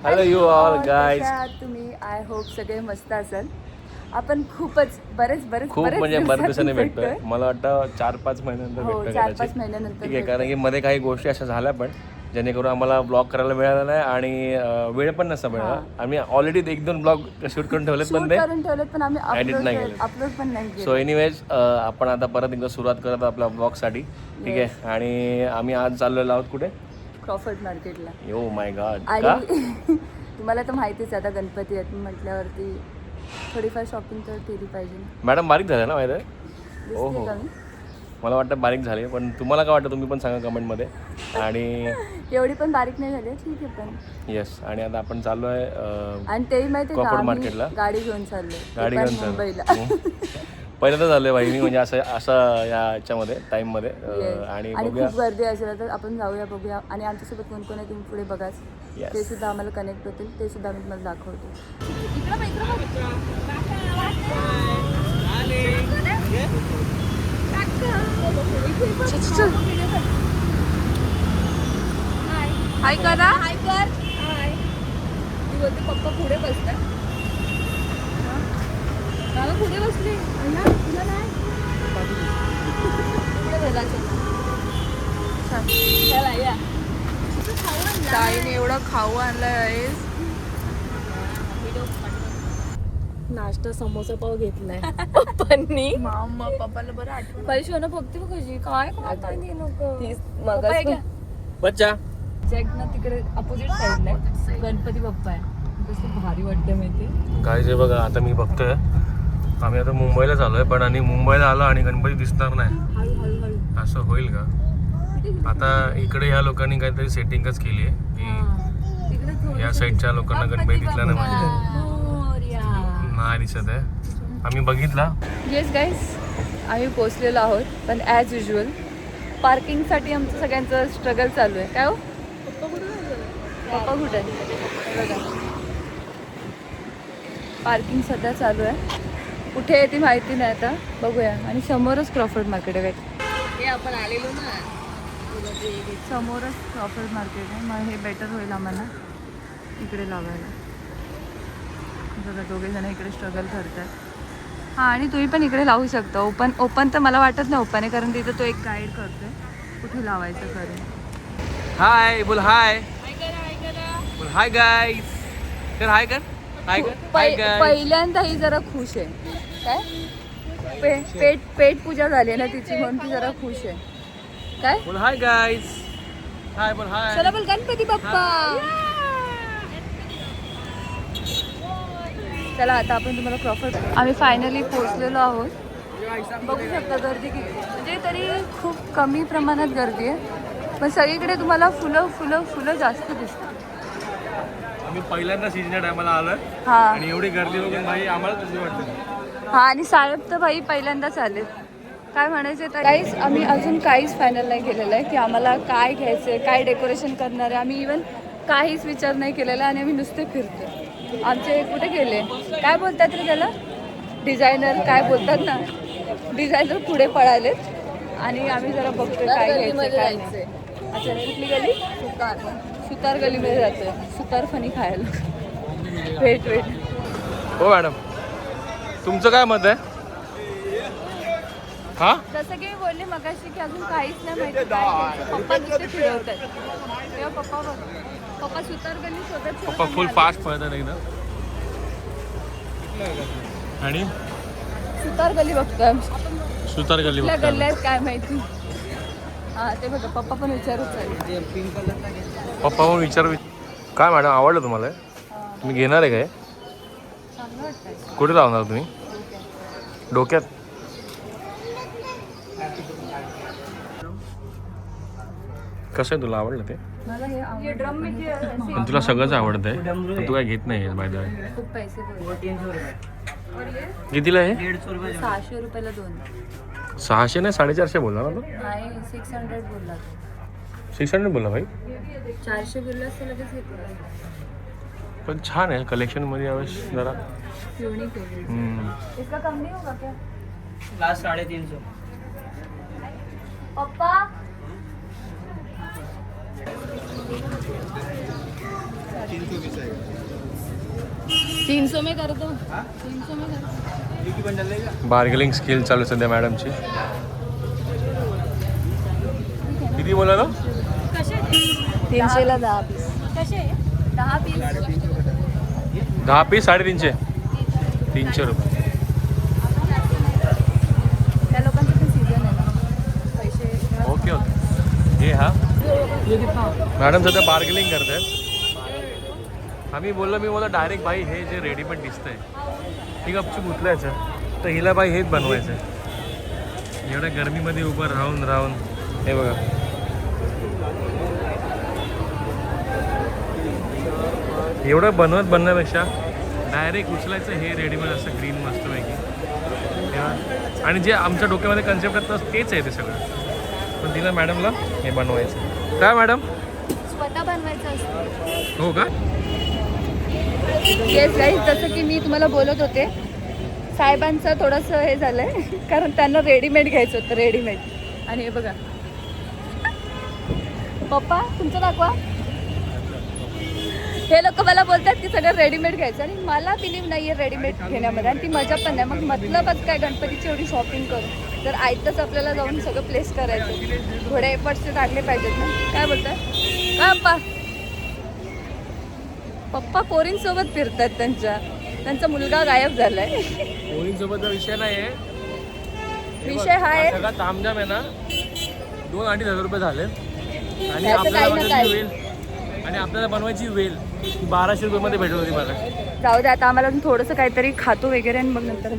Hello you all guys. तुम्ही I hope सगळे मस्त असाल. आपण खूपच बरेच म्हणजे बऱ्याच दिवसांनी भेटतोय. मला वाटतं 4-5 महिन्यानंतर भेटतोय. 4-5 महिन्यानंतर. ठीक आहे, कारण की मध्ये काही गोष्टी अशा झाल्या पण जेणेकरून आम्हाला ब्लॉग करायला मिळाला नाही आणि वेळ पण नसता मिळाला. आम्ही ऑलरेडी 1-2 ब्लॉग शूट करून ठेवलेत पण आम्ही एडिट नाही केले. अपलोड पण नाही केले. सो एनिवेज आपण आता परत एकदा सुरुवात करत आपल्या ब्लॉगसाठी. ठीक आहे, आणि आम्ही आज चाललेलो आहोत कुठे? क्रॉफर्ड मार्केटला. Oh my God. आणि तुम्हाला तर माहितीच आता गणपती आहेत म्हटल्यावरती थोडीफार शॉपिंग तर केली पाहिजे. मॅडम बारीक झाल्या ना माहिती आहे? हो हो, मला वाटतं बारीक झाले, पण तुम्हाला काय वाटतं तुम्ही पण सांगा कमेंटमध्ये. आणि एवढी पण बारीक नाही झाली, ठीक आहे पण. येस, आणि आता आपण चाललो आहे आणि तेही माहिती आहे क्रॉफर्ड का, मार्केटला गाडी घेऊन चाललोय. गाडी घेऊन मुंबईला. पहिल्यांदा झालं भाई मी, म्हणजे असं याच्यामध्ये टाईममध्ये. आणि खूप गर्दी असेल तर आपण जाऊया, बघूया. आणि आमच्यासोबत कोण कोण आहे तुम्ही पुढे बघाच. ते सुद्धा आम्हाला कनेक्ट होतील, ते सुद्धा आम्ही तुम्हाला दाखवतो. हाय करा. हाय कर. ती बोलते पप्पा पुढे बसतात. बाबा पुढे बसले. तुला नाही ताईने एवढं खाऊ आणलंय. नाश्ता समोसा पाव घेतलाय पप्पांनी. मामा पप्पाला बरं आठवण. पैशानं बघते बघ कशी काय खाताय ते लोक. बच्चा ना तिकडे अपोजिट साईडला गणपती बाप्पा आहे. कसं भारी वाटतं माहिती. काय जे बघा, आता मी बघतोय आम्ही आता मुंबईला चालू आहे, पण आणि मुंबईला आलो आणि गणपती दिसणार नाही असं होईल का? आता इकडे ह्या लोकांनी काहीतरी सेटिंगच केली आहे की या साईडच्या लोकांना गणपती दिसला नाही पाहिजे. नाही दिसत आहे. आम्ही बघितला. येस गाईज, आम्ही पोचलेलो आहोत, पण ॲज युजल पार्किंगसाठी आमचं सगळ्यांचं स्ट्रगल चालू आहे. काय हो पप्पा कुठे आहे बघा. पार्किंग सध्या चालू आहे, कुठे आहे ती माहिती नाही, आता बघूया. आणि समोरच क्रॉफर्ड मार्केट आहे. हे आपण आलेलो ना, समोरच क्रॉफर्ड मार्केट आहे. मग हे बेटर होईल आम्हाला इकडे लावायला. बघा दोघे जण इकडे स्ट्रगल करतात. हां, आणि तुम्ही पण इकडे लावू शकता. ओपन तर मला वाटत नाही ओपन आहे, कारण तिथं तो एक गाईड करतोय कुठे लावायचं करून. हाय बोल. हाय बोल. हाय गाईज कर. हाय कर. हाय कर. Hi guys. पहिल्यांदा ही जरा खुश आहे. काय पेट पूजा झाली आहे ना तिची, म्हणून ती जरा खुश आहे. काय बोल. Hi guys. हाय बोल. हाय. चला बोल गणपती बाप्पा. चला आता आपण तुम्हाला क्रॉफर्ड. आम्ही फायनली पोहोचलेलो आहोत. बघू शकता गर्दी किती, म्हणजे तरी खूप कमी प्रमाणात गर्दी आहे, पण सगळीकडे तुम्हाला फुलं जास्त दिसतात. आम्ही पहिल्यांदा सीजनच्या टायमाला आलोय हा, आणि एवढी गर्दी बघून भाई आम्हाला कशी वाटते. हा, आणि साहेब तर भाई पहिल्यांदाच आलेत. काय म्हणायचं तर काहीच आम्ही अजून काहीच फायनल नाही केलेलं आहे की आम्हाला काय घ्यायचं आहे, काय डेकोरेशन करणार आहे. आम्ही इवन काहीच विचार नाही केलेला आणि आम्ही नुसते फिरतो. आमचे कुठे गेले, काय बोलतात रे त्याला, डिझायनर काय बोलतात ना, डिझायनर पुढे पळालेत आणि आम्ही जरा बघतोय काय घ्यायचं काय नाही. अच्छा, कुठली गली? सुतार गलीमध्ये जातोय सुतार फणी खायला. वेट. हो मॅडम, तुमचं काय मत आहे? हा, जसं की मी बोलले मगाशी की अजून काहीच नाही माहिती काय घ्यायचं. पप्पा नुसते फिरवतात. तेव्हा पप्पा सुतार गली शोधत पप्पा फुल फास्ट पळतात एकदम. आणि सुतार गली बघतोय. सुतार गली कुठल्या गल्ल्या आहेत काय माहिती. हा, ते बघा पप्पा पण विचारत आहे. पप्पा मग विचार. काय मॅडम आवडलं तुम्हाला? तुम्ही घेणार आहे काय? चांगलं वाटतंय. कुठे लावणार तुम्ही? डोक्यात? कसं आहे, तुला आवडलं ते? मला हे ड्रम पण तुला सगळंच आवडतंय, पण तू काय घेत नाही बाय द वे. खूप पैसे बोलले. कितीला आहे? 600 रुपयाला 2. 600 नाही 450 बोलला ना तू? नाही 600 बोलला. 600 बोलला भाई. 400 बोलला असं लगेच घेतलं. पण छान आहे कलेक्शन मध्ये यावेळेस जरा युनिक आहे. इसका कम नहीं होगा क्या? लास्ट 350. पप्पा 300 में कर दो 300 में कर दो. बार्गेनिंग स्किल चालू आहे सध्या मॅडमची. किती बोला ना? 300 ला 10 पीस. कसे 10 पीस 10 पीस 350. 300 रुपये. त्या लोकांचं पण सीझन आहे ना, पैसे. Okay okay. हे हा मॅडम सध्या बार्गेनिंग करतायत. आम्ही मी बोला डायरेक्ट भाई हे जे रेडीमेड दिसतंय ही गपचूप उचलायचं तर हिला बाई हेच बनवायचं. एवढ्या गरमीमध्ये उभं राहून हे बघा. एवढं बनवण्यापेक्षा डायरेक्ट उचलायचं हे रेडीमेड असं ग्रीन मस्तपैकी. आणि जे आमच्या डोक्यामध्ये कन्सेप्ट आहे तेच आहे ते सगळं. पण तिला मॅडमला हे बनवायचं. काय मॅडम? स्वतः बनवायचं असतं. हो का? येस गाईज, जसं की मी तुम्हाला बोलत होते, साहेबांचं थोडंसं हे झालं आहे कारण त्यांना रेडीमेड घ्यायचं होतं. रेडीमेड. आणि हे बघा पप्पा तुमचं दाखवा. हे लोक मला बोलतात की सगळं रेडीमेड घ्यायचं आणि मला बिलीव्ह नाही आहे रेडीमेड घेण्यामध्ये आणि ती मजा पण नाही. मग मतलबच काय गणपतीची एवढी शॉपिंग करू तर आयतच आपल्याला जाऊन सगळं प्लेस करायचं. थोडे एफर्ट्स टाकले पाहिजेत ना. काय बोलताय का पप्पा? पप्पा पोरींसोबत फिरतात. त्यांचा मुलगा गायब झालाय. पोरींसोबतचा विषय नाही आहे. विषय हा आहे सगळा तामझाम आहे ना. 2-2.5 रुपये झाले आणि त्याचं काही ना काही. आपल्याला बनवायची वेल 1200 रुपयामध्ये भेटत होती मला. जाऊ दे आता आम्हाला थोडंसं काहीतरी खातो वगैरे आणि मग नंतर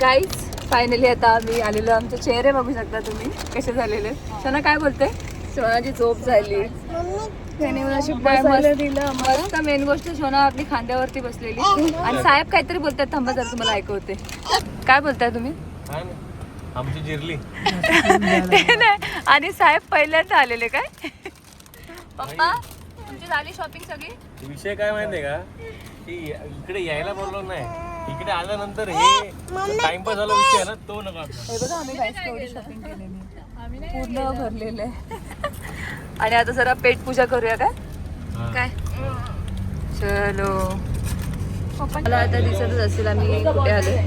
गाईज फायनली आता आम्ही आलेलो. आमचे चेहरे बघू शकता तुम्ही कसे झालेले. शोना काय बोलते? शोनाची झोप झाली. त्याने मला अशी बसायला दिलं मस्त. मेन गोष्ट शोना आपली खांद्यावरती बसलेली आणि साहेब काहीतरी बोलतात. थांबा जर तुम्हाला ऐकवते. काय बोलताय तुम्ही? आमची जिरली. ते नाही. आणि साहेब पहिल्यांदा आलेले काय? पप्पा तुमची झाली शॉपिंग सगळी? विषय काय माहितीये का की इकडे यायला बोललो नाही. इकडे आल्यानंतर हे टाइमपास झाला विषय आहे ना तो नका. हे बघा आम्ही गाईस केवढी शॉपिंग केलेली पूर्ण भरलेलं आहे. आणि आता जरा पेट पूजा करूया काय? काय चलो. मला आता दिसतच असेल आम्ही कुठे आलोय.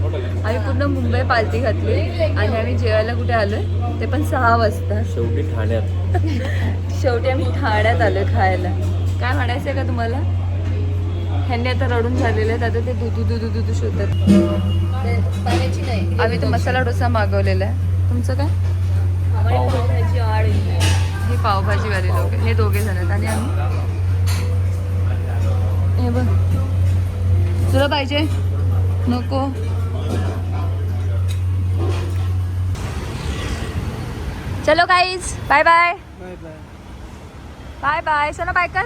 आम्ही पूर्ण मुंबई पालथी घातली आणि आम्ही जेवायला कुठे आलोय ते पण 6 वाजता. शेवटी ठाण्यात. शेवटी आम्ही ठाण्यात आलोय खायला. काय म्हणायचंय का तुम्हाला? ह्यांनी आता रडून झालेले आहेत. आता ते दूध शोधतात. आम्ही तो मसाला डोसा मागवलेला आहे. तुमचं काय? ही पावभाजीवाले लोक हे 2 जण आहेत आणि आम्ही हे बघ. तुला पाहिजे? नको. चलो guys bye bye. Bye bye. Sona bye कर.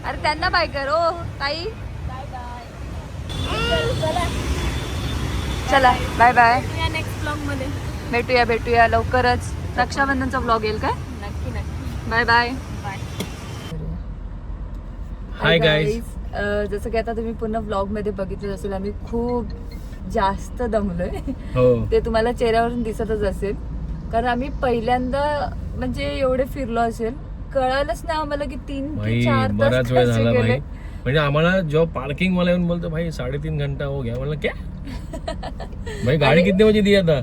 अरे त्यांना बाय कर. ओ ताई चला बाय बाय. नेक्स्ट ब्लॉग मध्ये भेटूया लवकरच. रक्षाबंधनचा ब्लॉग येईल काय? नक्की. Bye bye. Hi guys. जसं की आता तुम्ही पूर्ण ब्लॉग मध्ये बघितलं असेल आम्ही खूप जास्त दमलोय. हो. ते तुम्हाला चेहऱ्यावरून दिसतच असेल कारण आम्ही पहिल्यांदा म्हणजे एवढे फिरलो असेल कळालंच नाही आम्हाला की 3 ते 4 तास बराच वेळ कसे झाला गेले. भाई. म्हणजे आम्हाला जेव्हा पार्किंग वाला येऊन बोलतो भाई 3.5 घंटा हो गया. म्हणलं क्या भाई गाडी कितने बजे दी आता?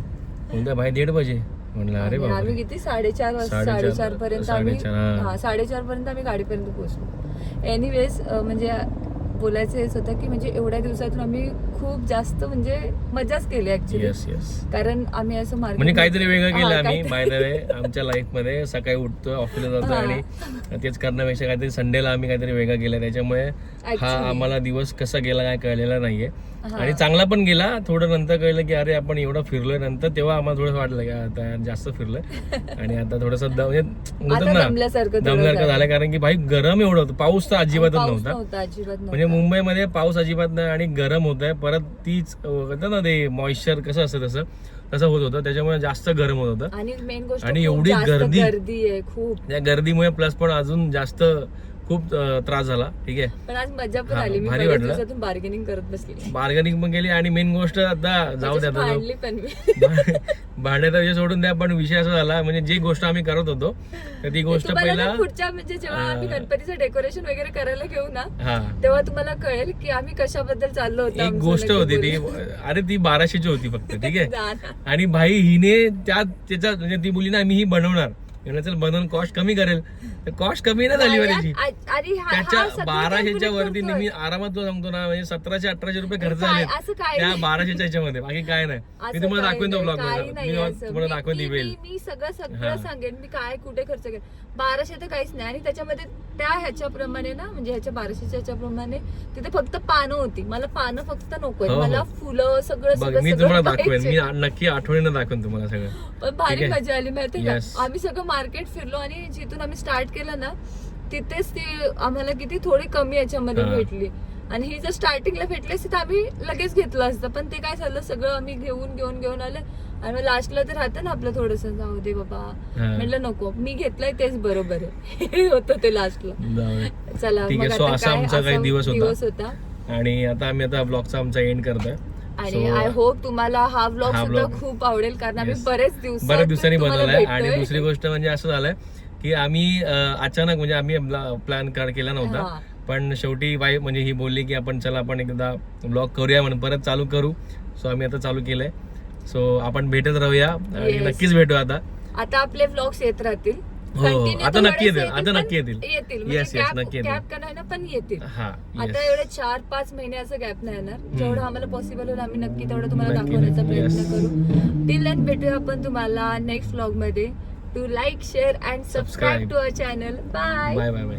बोलते भाई 1:30 बजे. म्हणलं अरे बाबा. आम्ही किती 4:30 वाजता 4:30 पर्यंत आम्ही 4:30 पर्यंत आम्ही गाडीपर्यंत पोहोचलो. एनिवेज म्हणजे बोलायचं हेच होतं की म्हणजे एवढ्या दिवसातून आम्ही खूप जास्त म्हणजे मजाच केली ऍक्च्युली. कारण आम्ही असं म्हणजे काहीतरी वेगळं केलं आम्ही. बाय द वे आमच्या लाईफ मध्ये सकाळी उठतो ऑफिसला जातो आणि तेच करण्यापेक्षा काहीतरी संडेला आम्ही काहीतरी वेगळं केलं. त्याच्यामुळे हा आम्हाला दिवस कसा गेला काय कळलेला नाहीये आणि चांगला पण गेला. थोडं नंतर कळलं की अरे आपण एवढं फिरलोय नंतर तेव्हा आम्हाला थोडंसं वाटलं की आता जास्त फिरलोय आणि आता थोडंसं म्हणजे दमल्यासारखं झालं कारण की भाई गरम एवढं होतं. पाऊस तर अजिबातच नव्हता. अजिबात म्हणजे मुंबईमध्ये पाऊस अजिबात नाही आणि गरम होत आहे. परत तीच ना ते मॉइश्चर कसं असतं तसं होत होतं. त्याच्यामुळे जास्त गरम होत होतं आणि मेन गोष्ट आणि एवढी गर्दी आहे खूप. त्या गर्दीमुळे प्लस पण अजून जास्त खूप त्रास झाला. ठीक आहे, पण आज मजा पण हा, आली. मी भारी बऱ्याच वाटलं. दिवसातून बार्गेनिंग करत बसली. बार्गेनिंग पण केली आणि मेन गोष्ट आता जाऊ द्या, आता भांडली पण मी. भांड्याचा विषय सोडून द्या, पण विषय असा झाला म्हणजे जी गोष्ट आम्ही करत होतो तर ती गोष्ट तुम्हाला पहिला ना पुढच्या म्हणजे जेव्हा आम्ही गणपतीचं डेकोरेशन वगैरे करायला घेऊ ना, हा तेव्हा तुम्हाला कळेल की आम्ही कशाबद्दल चाललो होतो. एक आमचं गोष्ट नक्की होती ती, बोलू. अरे ती 1200ची होती फक्त. ठीक आहे, जा ना. आणि भाई हिने त्याचा म्हणजे ती बोली ना मी ही बनवणार, चल बनवून कॉस्ट कमी करेल, तर कॉस्ट कमी नाही झाली त्याची. अरे हा- त्याच्या हा सगळं 1200च्या calculate वरती करतोय. मी आरामात तो सांगतो ना, म्हणजे 1700-1800 रुपये खर्च काय- झाले असं काय त्या नाही. 1200च्या ह्याच्यामध्ये, बाकी काय नाही. मी असं तुम्हाला काही दाखवेन तो नाही, ब्लॉग काही मी नाही असं. तुम्हाला दाखवेन ती वेळ. मी सगळं हा. सांगेन मी काय कुठे खर्च केला. 1200 तर काहीच नाही. आणि त्याच्यामध्ये त्या ह्याच्याप्रमाणे ना, म्हणजे ह्याच्या 1200च्या ह्याच्याप्रमाणे तिथे फक्त पानं होती. मला पानं फक्त नको हो, हो. मला फुलं सगळं बघ सगळं मी सगळं तुम्हाला दाखवेन, मी पाहिजे. नक्की आठवणीनं दाखवेन तुम्हाला सगळं. पण भारी ठीक आहे? मजा आली माहितीये का. Yes. आम्ही सगळं मार्केट फिरलो आणि जिथून आम्ही स्टार्ट केलं ना तिथेच ती आम्हाला किती थोडी कमी याच्यामध्ये हा. भेटली. आणि ही जर स्टार्टिंगला भेटली असती तर आम्ही लगेच घेतलं असतं. पण ते काय झालं, सगळं आम्ही घेऊन आले आणि लास्टला तर राहतं ना आपलं थोडस, जाऊ दे बाबा हा. म्हटलं नको, मी घेतलंय तेच बरोबर आहे. हे होतं ते लास्टला. जाऊया. चला ठीक आहे, मग so आता असा काय, आमचा काही असा दिवस होता. आणि आता आम्ही आता ब्लॉगचा आमचा एंड करतोय. आणि आय होप तुम्हाला हा व्लॉग हा सुद्धा vlog- खूप आवडेल, कारण आम्ही Yes. बरेच दिवसांनी तुम्हाला बनवलाय. आणि भेटतोय. दुसरी गोष्ट म्हणजे असं झालंय की आम्ही अचानक म्हणजे आम्ही प्लॅन केला नव्हता, हा. पण शेवटी वाईफ म्हणजे ही बोलली की आपण चला आपण एकदा ब्लॉग करूया म्हणून परत चालू करू. सो आम्ही आता चालू केलंय. सो आपण भेटत राहूया आणि Yes. नक्कीच भेटू आता. आता आपले व्लॉग्स येत राहतील. हो, Continue आता तर नक्की बरेच येतील, आता पण नक्की येतील. Yes, yes, नक्की येतील. गॅप का नाही ना, पण येतील. हा आता yes. एवढे 4-5 महिन्याचा गॅप नाही येणार. जेवढं आम्हाला पॉसिबल होईल आम्ही नक्की तेवढं तुम्हाला नक्की, दाखवण्याचा नक्की. प्रयत्न Yes. करू. टिल देन भेटूया आपण तुम्हाला नेक्स्ट व्लॉग मध्ये. To like, share and subscribe Subscribe. To our channel. Bye. Bye bye bye.